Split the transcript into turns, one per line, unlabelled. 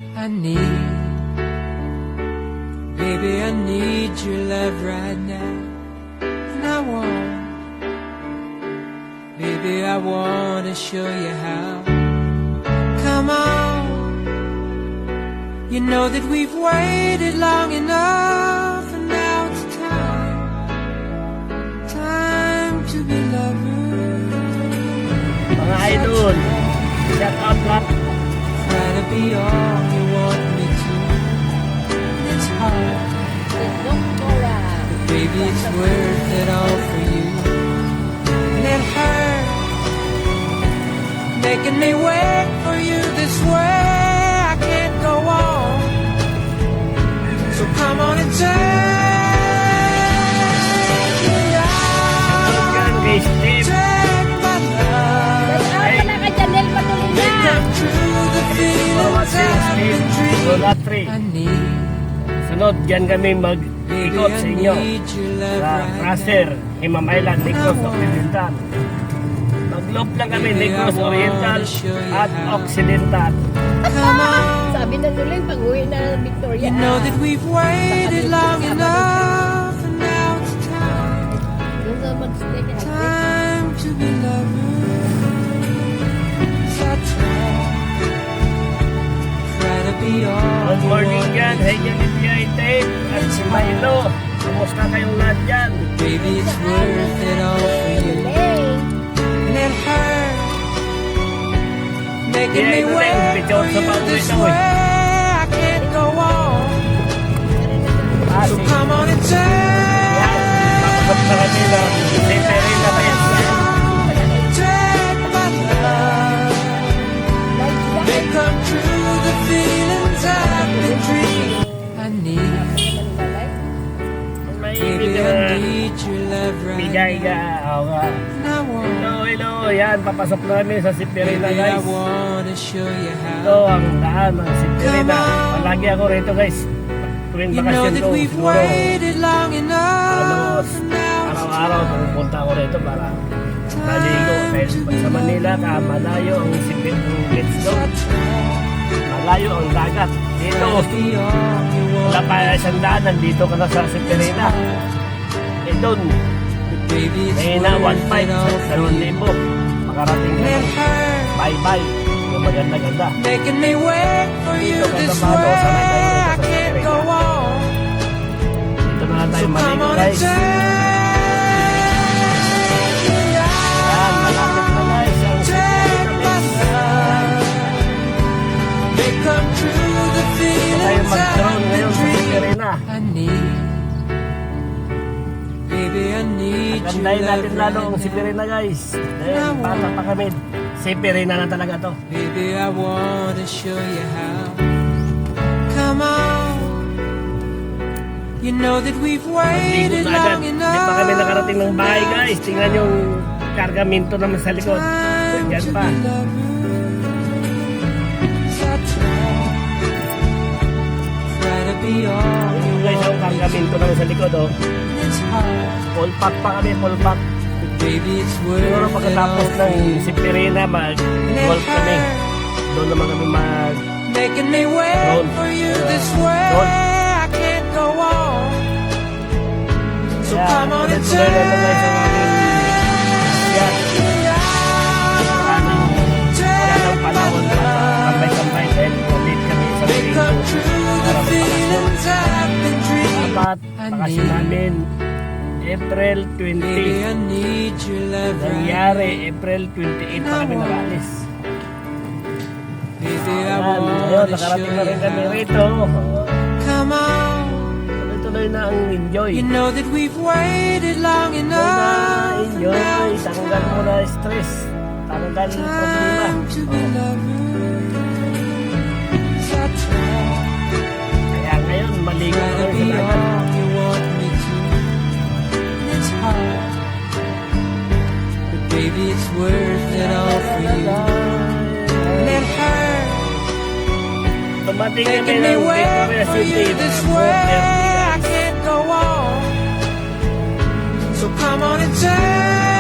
Baby, I need your love right now, and baby, I want to show you how. Come on, you know that we've waited long enough, and now it's time to be lovers.
Mga idol, shout out lahat.
Try to be all you want me to. It's hard, but baby, it's worth it all for you. And it hurts making me wait for you this way. I can't go on. So come on and take me out.
Guys, Steve.
Take my love. Come through the feelings I've been dreaming.
Lola 3.
I need.
Sunod, dyan kami mag-ikot sa inyo sa Fraser, Himam Island, Negros Occidental. Mag-loop lang kami, Negros Oriental at Occidental.
Sabi na nila yung pag-uwi na ng Victoria.
You know that we've waited long enough, and now it's
Doon sa mag-stay ka.
time to be lovers. I try to be all.
Good morning dyan, hey dyan ni Piaite at si Milo. Kumusta kayong lahat dyan?
Baby, it's worth it all for you. And it hurts making me wait for you this way. I can't go on. So come on and
Makakap na kami na Seperina pa yan.
take my love. They come true the feelings I've been dreaming. I need,
May
baby, I need your love right
bigay ka.
now.
Oo nga.
And I want,
Hello, yan. Papasok na kami sa Seperina
baby, I
guys.
want to show you
Ito
how.
ang daan ng Seperina. Palagi ako rito guys. Tuwing
You know
bakasyon
that
ko.
we've
Siguro
waited long enough.
halos
And now it's
araw-araw pupunta ako rito para maligo. Dahil sa Manila ka, malayo ang sipit ng Let's Go. Malayo ang dagat. Dito,
be all you
wala
want.
pa isang daan. Nandito ka na sa Seperina. Eh doon,
Baby, it's
may na
worth
1.5
it all
sa
for you.
2,000. Makarating
And
ka
it
na.
hurts
Bye-bye. Yung maganda-ganda.
making me wait for you
Dito ka
this
trabaho,
way.
sanay tayo dito
I
sa
can't
Seperina.
go on.
Dito na lang tayo
So come
maligo
on and
guys.
take me
Yan, malapit na guys. Ang
Take my
Seperina.
love. They come true the
Tayo
feelings
mag-drone
I've
ngayon
been
sa
dreaming.
Seperina.
I need, baby, I need your
Gandahin
love
natin lalo ang
right now.
Seperina guys. Dahil bata pa kami. Seperina na talaga to.
Baby, I want to show you how. Come on. You know that we've
Ligo
waited
na agad.
long
Hindi pa kami
enough.
nakarating ng bahay guys. Tingnan yung kargamento naman sa likod.
Time
Yan
to
pa.
be lovers. I try to be all you
Yung guys, ang
want me
kargamento naman sa likod oh.
to. It's hard,
Full pack pa kami, full pack.
but baby, it's worth
Siguro
it
pagkatapos
all for
ng
you.
Seperina,
And it
mag-golf kami.
hurts
Doon naman kami mag...
making me wait
Drone.
for you this way.
Drone.
I can't go on. So
Kaya,
come on and
tuloy-tuloy na lang guys ang aming yan. Wala nang panahon pa sa kambay-kambay dahil ulit kami sa
They come
linggo.
true the
Para
feelings I've been dreaming.
dapat bakasyon namin April 20.
Baby, I need your love right.
Nangyari, April 28 pa kami nakalis.
Baby, I
Ayan,
want
ngayon,
to show
nakarating na
you
rin kami
how.
rito.
Come on.
Tuloy-tuloy na ang enjoy.
You know that we've waited long
Tuloy na
enough.
enjoy. Tanggal mo na stress. Tanggal problema.
Time to be lovers. I try
Kaya ngayon, maligo
to
na
be
rin sa dagat.
all you want me to. It's hard, but baby, it's worth it all for you. And it hurts
Tumating kami
making me
ng
wait
Victoria
for
City.
you this
mga
way.
4:30
I
guys.
can't go on. So come on and take